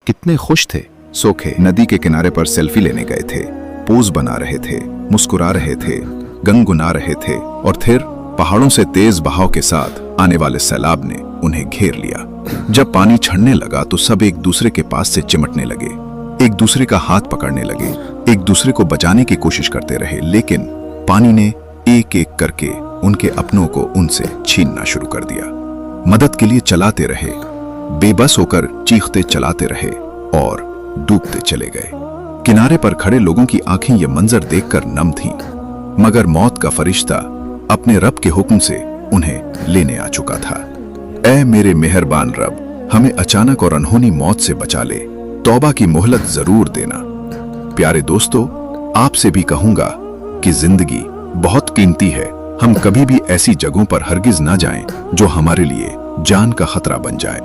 कितने खुश थे। सोखे नदी के किनारे पर सेल्फी लेने गए थे, पोज बना रहे थे, मुस्कुरा रहे थे, गनगुना रहे थे, और फिर पहाड़ों से तेज बहाव के साथ आने वाले सैलाब ने उन्हें घेर लिया। जब पानी छड़ने लगा तो सब एक दूसरे के पास से चिमटने लगे, एक दूसरे का हाथ पकड़ने लगे, एक दूसरे को बचाने की कोशिश करते रहे, लेकिन पानी ने एक एक करके उनके अपनों को उनसे छीनना शुरू कर दिया। मदद के लिए चलाते रहे, बेबस होकर चीखते चलाते रहे और डूबते चले गए। किनारे पर खड़े लोगों की आंखें ये मंजर देखकर नम थीं, मगर मौत का फरिश्ता अपने रब के हुक्म से उन्हें लेने आ चुका था। ऐ मेरे मेहरबान रब, हमें अचानक और अनहोनी मौत से बचा ले, तौबा की मोहलत जरूर देना। प्यारे दोस्तों, आपसे भी कहूंगा कि जिंदगी बहुत कीमती है। हम कभी भी ऐसी जगहों पर हरगिज ना जाएं जो हमारे लिए जान का खतरा बन जाए।